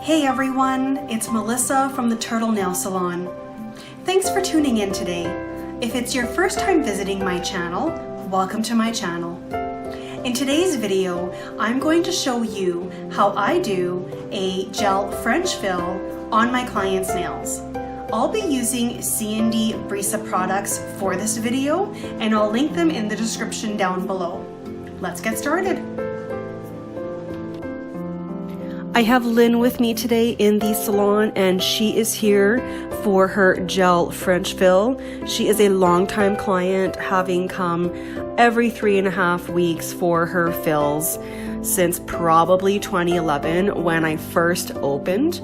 Hey everyone, it's Melissa from the Turtle Nail Salon. Thanks for tuning in today. If it's your first time visiting my channel, welcome to my channel. In today's video, I'm going to show you how I do a gel French fill on my clients' nails. I'll be using CND Brisa products for this video, and I'll link them in the description down below. Let's get started. I have Lynn with me today in the salon, and she is here for her gel French fill. She is a longtime client, having come every 3.5 weeks for her fills since probably 2011 when I first opened.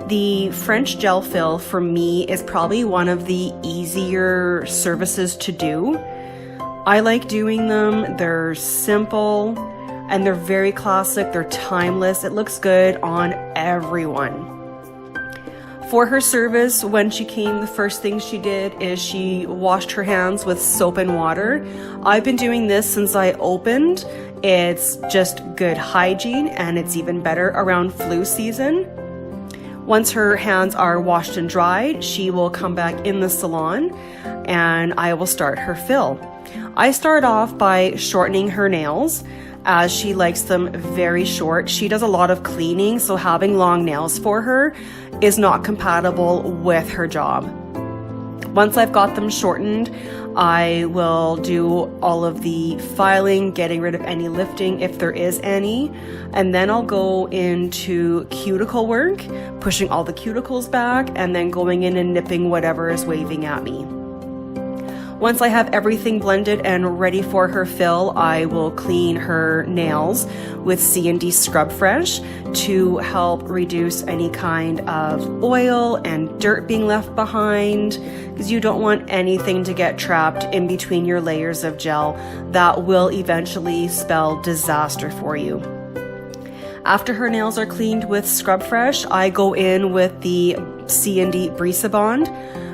The French gel fill for me is probably one of the easier services to do. I like doing them. They're simple and they're very classic. They're timeless. It looks good on everyone. For her service, when she came, the first thing she did is she washed her hands with soap and water. I've been doing this since I opened. It's just good hygiene, and it's even better around flu season. Once her hands are washed and dried, she will come back in the salon and I will start her fill. I start off by shortening her nails, as she likes them very short. She does a lot of cleaning, so having long nails for her is not compatible with her job. Once I've got them shortened, I will do all of the filing, getting rid of any lifting if there is any, and then I'll go into cuticle work, pushing all the cuticles back, and then going in and nipping whatever is waving at me. Once I have everything blended and ready for her fill, I will clean her nails with CND Scrub Fresh to help reduce any kind of oil and dirt being left behind, because you don't want anything to get trapped in between your layers of gel. That will eventually spell disaster for you. After her nails are cleaned with Scrub Fresh, I go in with the CND Brisa Bond.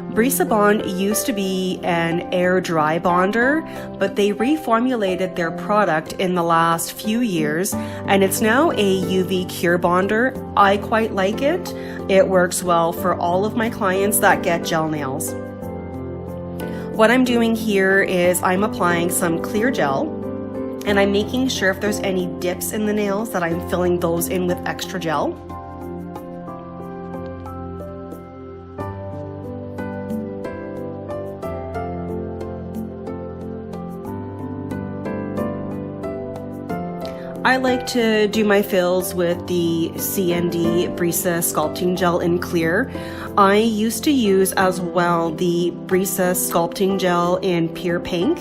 Brisa Bond used to be an air dry bonder, but they reformulated their product in the last few years, and it's now a UV cure bonder. I quite like it. It works well for all of my clients that get gel nails. What I'm doing here is I'm applying some clear gel, and I'm making sure if there's any dips in the nails that I'm filling those in with extra gel. I like to do my fills with the CND Brisa Sculpting Gel in clear. I used to use as well the Brisa Sculpting Gel in pure pink,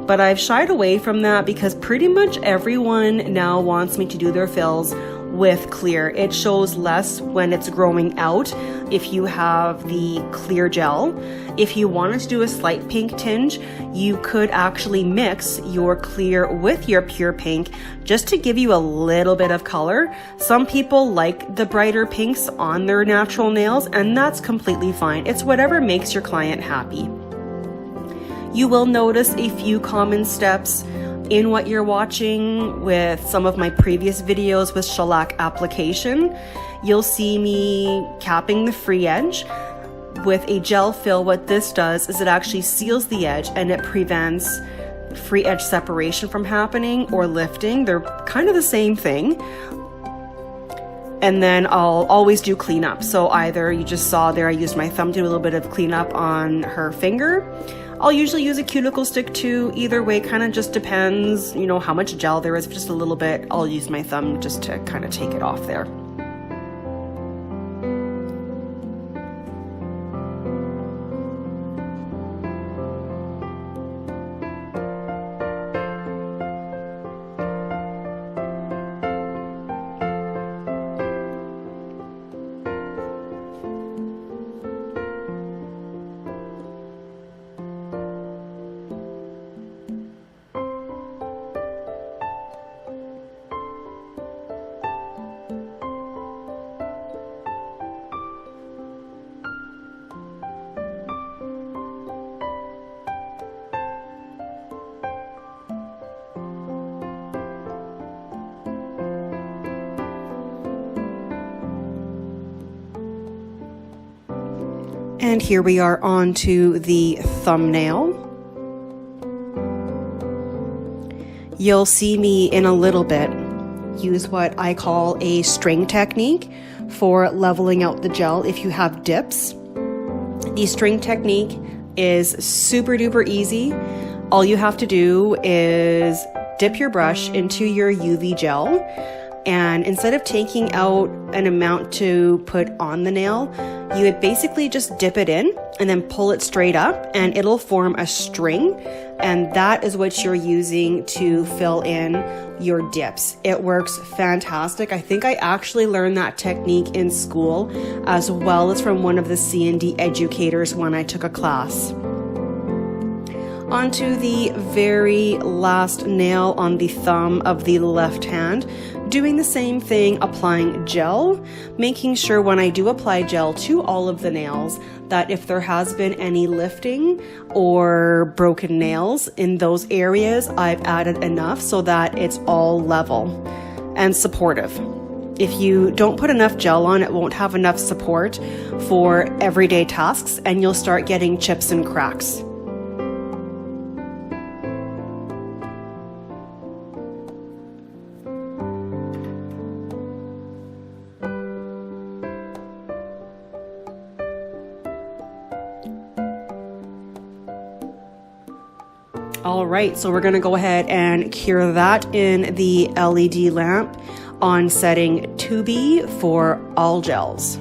but I've shied away from that because pretty much everyone now wants me to do their fills with clear. It shows less when it's growing out if you have the clear gel. If you wanted to do a slight pink tinge, you could actually mix your clear with your pure pink just to give you a little bit of color. Some people like the brighter pinks on their natural nails, and that's completely fine. It's whatever makes your client happy. You will notice a few common steps in what you're watching with some of my previous videos with shellac application. You'll see me capping the free edge. With a gel fill, what this does is it actually seals the edge and it prevents free edge separation from happening or lifting. They're kind of the same thing. And then I'll always do cleanup. So either you just saw there, I used my thumb to do a little bit of cleanup on her finger. I'll usually use a cuticle stick too. Either way, kind of just depends, you know, how much gel there is. If just a little bit, I'll use my thumb just to kind of take it off there. And here we are on to the thumbnail. You'll see me in a little bit use what I call a string technique for leveling out the gel if you have dips. The string technique is super duper easy. All you have to do is dip your brush into your UV gel, and instead of taking out an amount to put on the nail, you would basically just dip it in and then pull it straight up and it'll form a string, and that is what you're using to fill in your dips. It works fantastic. I think I actually learned that technique in school as well as from one of the CND educators when I took a class. Onto the very last nail on the thumb of the left hand, doing the same thing, applying gel, making sure when I do apply gel to all of the nails that if there has been any lifting or broken nails in those areas, I've added enough so that it's all level and supportive. If you don't put enough gel on, it won't have enough support for everyday tasks and you'll start getting chips and cracks. All right, so we're gonna go ahead and cure that in the LED lamp on setting 2B for all gels.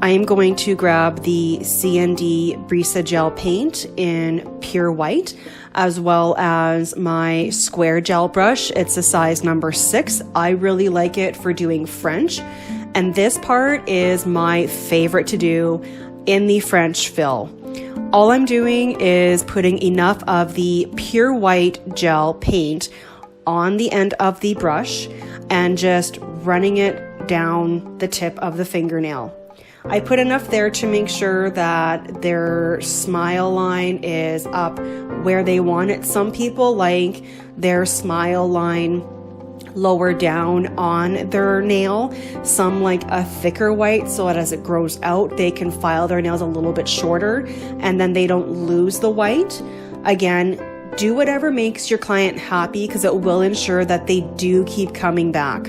I am going to grab the CND Brisa gel paint in pure white, as well as my square gel brush. It's a size number 6. I really like it for doing French, and this part is my favorite to do in the French fill. All I'm doing is putting enough of the pure white gel paint on the end of the brush and just running it down the tip of the fingernail. I put enough there to make sure that their smile line is up where they want it. Some people like their smile line lower down on their nail. Some like a thicker white so that as it grows out, they can file their nails a little bit shorter and then they don't lose the white. Again, do whatever makes your client happy because it will ensure that they do keep coming back.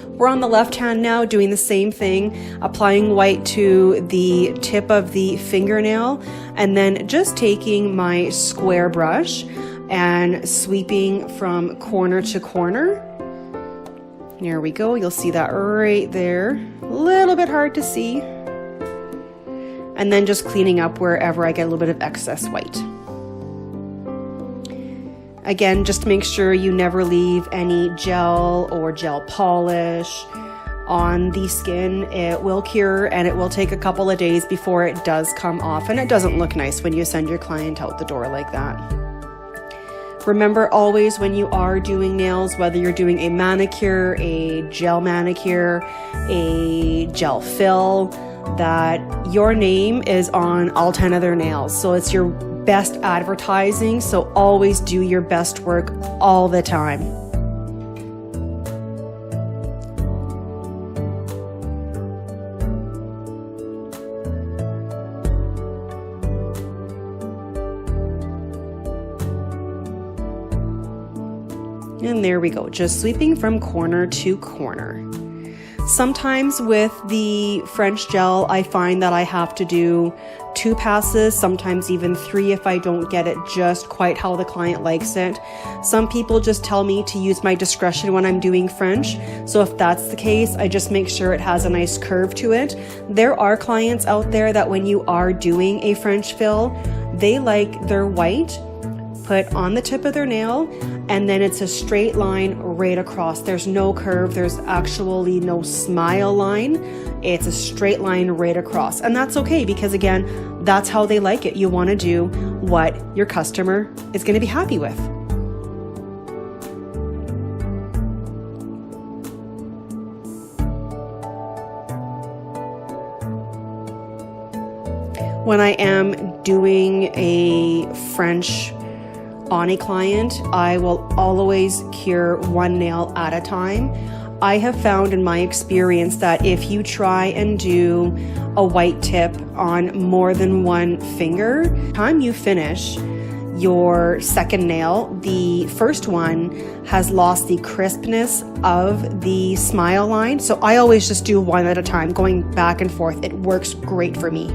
We're on the left hand now doing the same thing, applying white to the tip of the fingernail and then just taking my square brush and sweeping from corner to corner. There we go. You'll see that right there. A little bit hard to see. And then just cleaning up wherever I get a little bit of excess white. Again, just make sure you never leave any gel or gel polish on the skin. It will cure and it will take a couple of days before it does come off, and it doesn't look nice when you send your client out the door like that. Remember always when you are doing nails, whether you're doing a manicure, a gel manicure, a gel fill, that your name is on all 10 of their nails. So it's your best advertising. So always do your best work all the time. And there we go, just sweeping from corner to corner. Sometimes with the French gel, I find that I have to do 2 passes, sometimes even 3 if I don't get it just quite how the client likes it. Some people just tell me to use my discretion when I'm doing French. So if that's the case, I just make sure it has a nice curve to it. There are clients out there that when you are doing a French fill, they like their white put on the tip of their nail, and then it's a straight line right across. There's no curve, there's actually no smile line. It's a straight line right across. And that's okay because again, that's how they like it. You want to do what your customer is going to be happy with. When I am doing a French on a client, I will always cure one nail at a time. I have found in my experience that if you try and do a white tip on more than one finger, by the time you finish your second nail, the first one has lost the crispness of the smile line. So I always just do one at a time, going back and forth. It works great for me.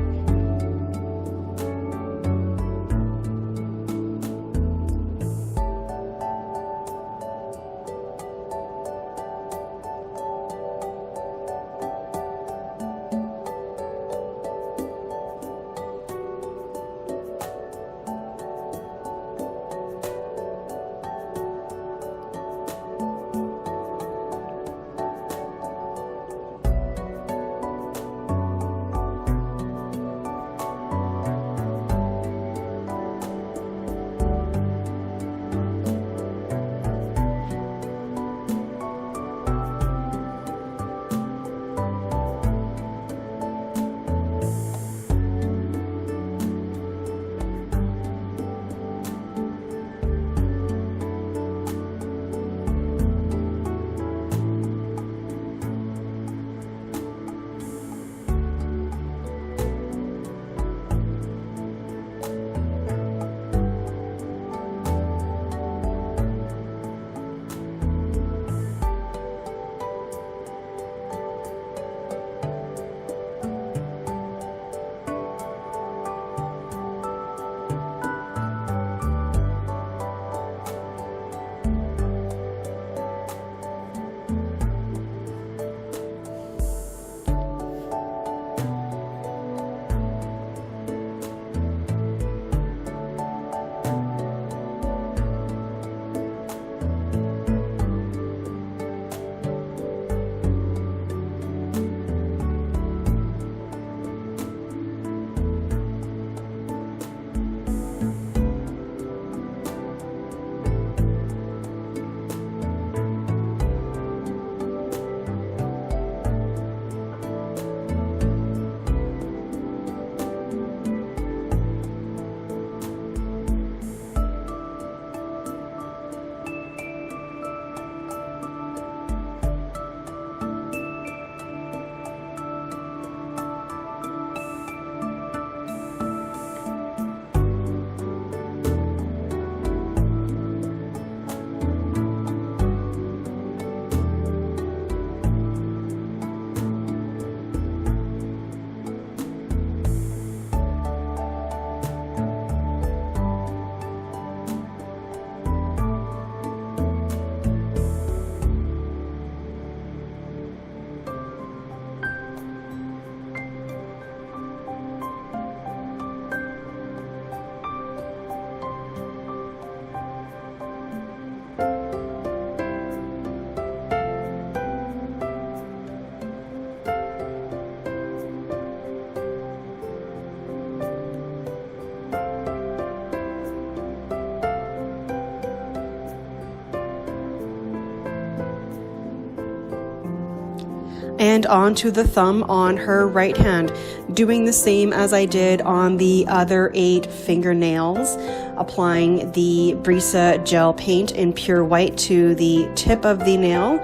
And onto the thumb on her right hand, doing the same as I did on the other 8 fingernails, applying the Brisa gel paint in pure white to the tip of the nail,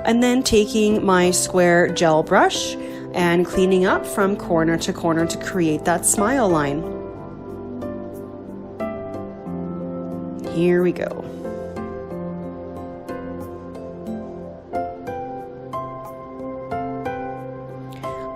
and then taking my square gel brush and cleaning up from corner to corner to create that smile line. Here we go.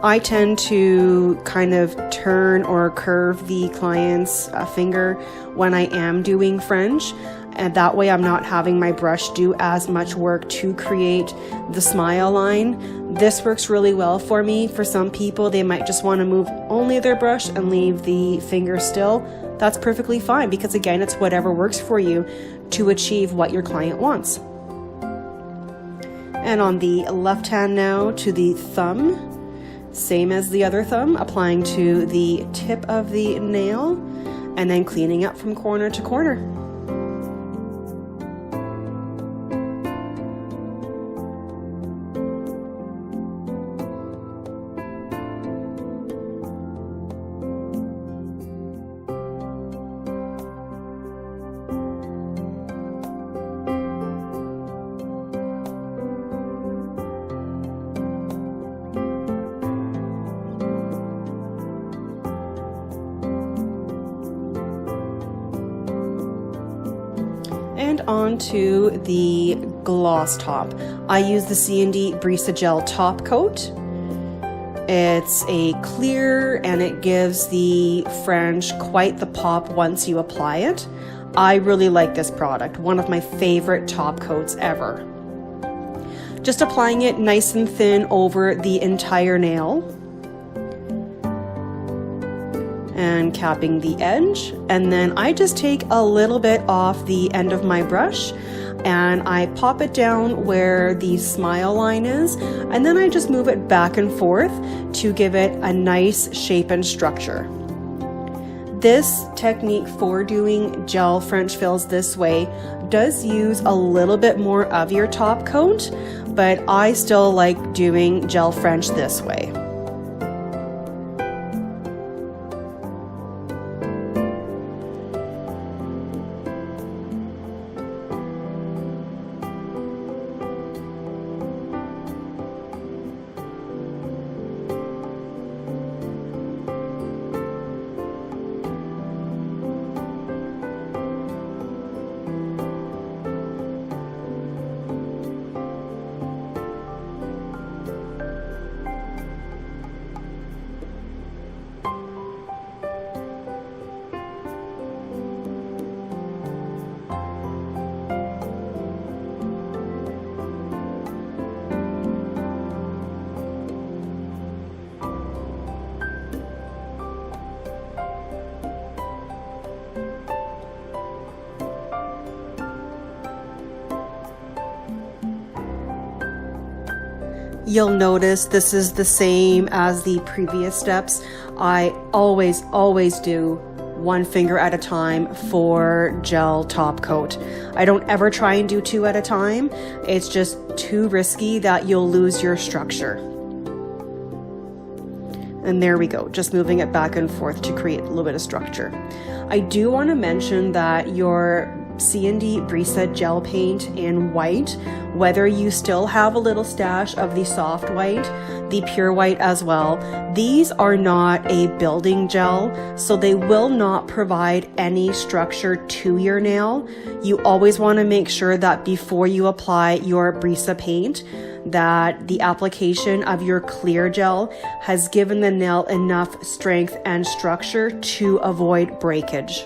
I tend to kind of turn or curve the client's finger when I am doing French, and that way I'm not having my brush do as much work to create the smile line. This works really well for me. For some people, they might just want to move only their brush and leave the finger still. That's perfectly fine, because again, it's whatever works for you to achieve what your client wants. And on the left hand now, to the thumb, same as the other thumb, applying to the tip of the nail and then cleaning up from corner to corner. and onto the gloss top. I use the CND Brisa Gel Top Coat. It's a clear and it gives the French quite the pop once you apply it. I really like this product, one of my favorite top coats ever. Just applying it nice and thin over the entire nail and capping the edge, and then I just take a little bit off the end of my brush and I pop it down where the smile line is, and then I just move it back and forth to give it a nice shape and structure. This technique for doing gel French fills this way does use a little bit more of your top coat, but I still like doing gel French this way. You'll notice this is the same as the previous steps. I always do one finger at a time for gel top coat. I don't ever try and do two at a time. It's just too risky that you'll lose your structure. And there we go, just moving it back and forth to create a little bit of structure. I do want to mention that your CND Brisa gel paint in white, whether you still have a little stash of the soft white, the pure white as well, these are not a building gel, so they will not provide any structure to your nail. You always want to make sure that before you apply your Brisa paint, that the application of your clear gel has given the nail enough strength and structure to avoid breakage.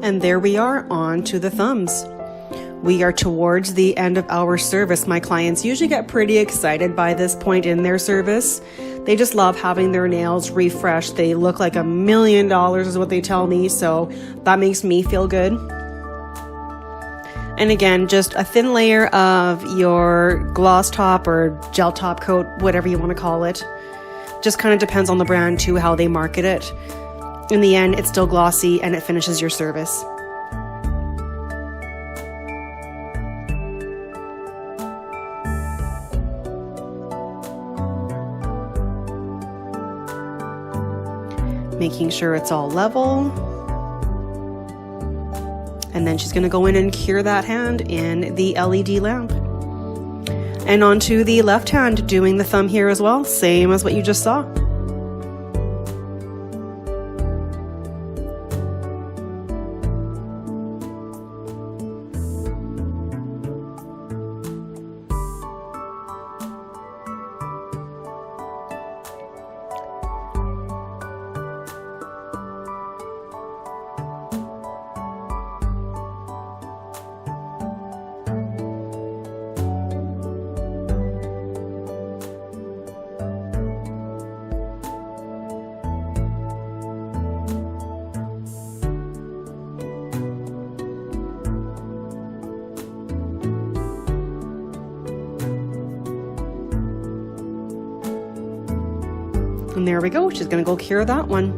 And there we are, on to the thumbs. We are towards the end of our service. My clients usually get pretty excited by this point in their service. They just love having their nails refreshed. They look like $1 million is what they tell me, so that makes me feel good. And again, just a thin layer of your gloss top or gel top coat, whatever you want to call it. Just kind of depends on the brand too, how they market it. In the end, it's still glossy and it finishes your service. Making sure it's all level. And then she's going to go in and cure that hand in the LED lamp. And onto the left hand, doing the thumb here as well, same as what you just saw. And there we go, she's gonna go cure that one.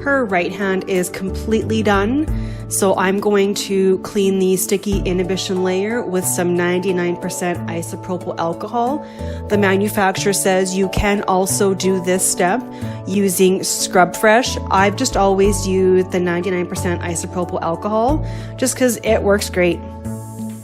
Her right hand is completely done, so I'm going to clean the sticky inhibition layer with some 99% isopropyl alcohol. The manufacturer says you can also do this step using Scrub Fresh. I've just always used the 99% isopropyl alcohol just because it works great.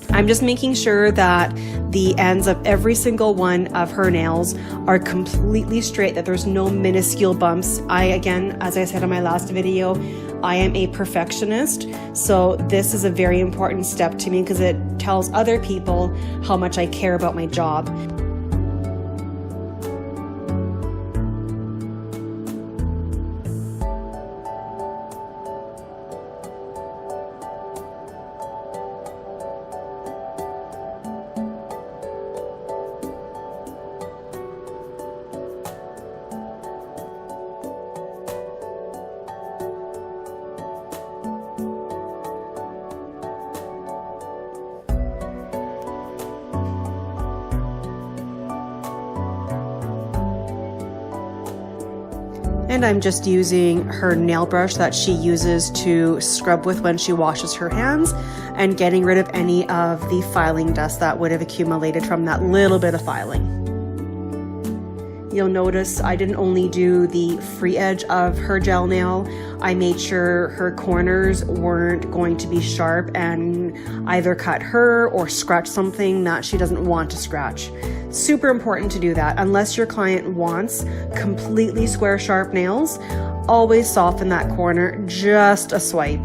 I'm just making sure that the ends of every single one of her nails are completely straight, that there's no minuscule bumps. Again, as I said in my last video, I am a perfectionist, so this is a very important step to me because it tells other people how much I care about my job. And I'm just using her nail brush that she uses to scrub with when she washes her hands and getting rid of any of the filing dust that would have accumulated from that little bit of filing. You'll notice I didn't only do the free edge of her gel nail, I made sure her corners weren't going to be sharp and either cut her or scratch something that she doesn't want to scratch. Super important to do that. Unless your client wants completely square sharp nails, always soften that corner just a swipe.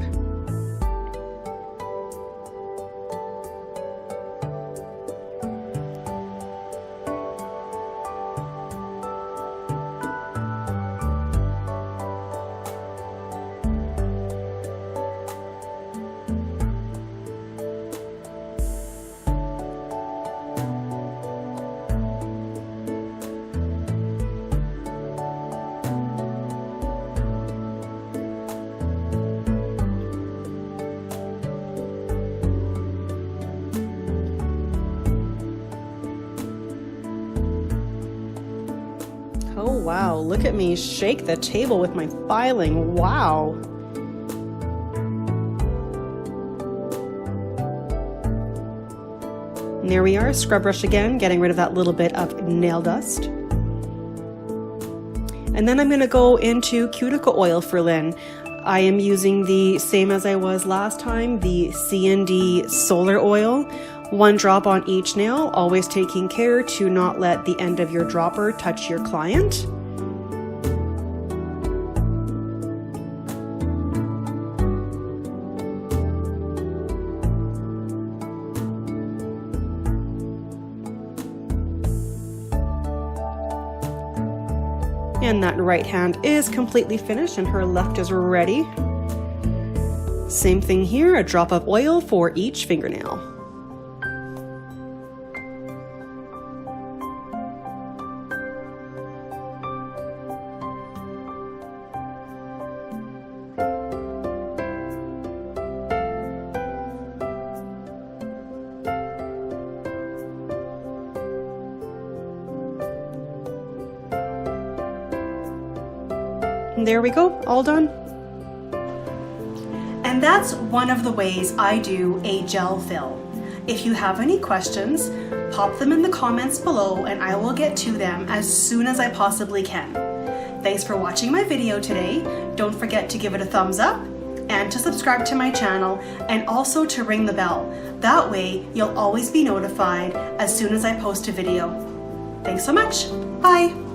Oh wow, look at me shake the table with my filing, wow. And there we are, scrub brush again, getting rid of that little bit of nail dust. And then I'm gonna go into cuticle oil for Lynn. I am using the same as I was last time, the CND Solar Oil. 1 drop on each nail, always taking care to not let the end of your dropper touch your client. And that right hand is completely finished and her left is ready. Same thing here, a drop of oil for each fingernail. And there we go, all done. And that's one of the ways I do a gel fill. If you have any questions, pop them in the comments below and I will get to them as soon as I possibly can. Thanks for watching my video today. Don't forget to give it a thumbs up and to subscribe to my channel and also to ring the bell. That way you'll always be notified as soon as I post a video. Thanks so much. Bye.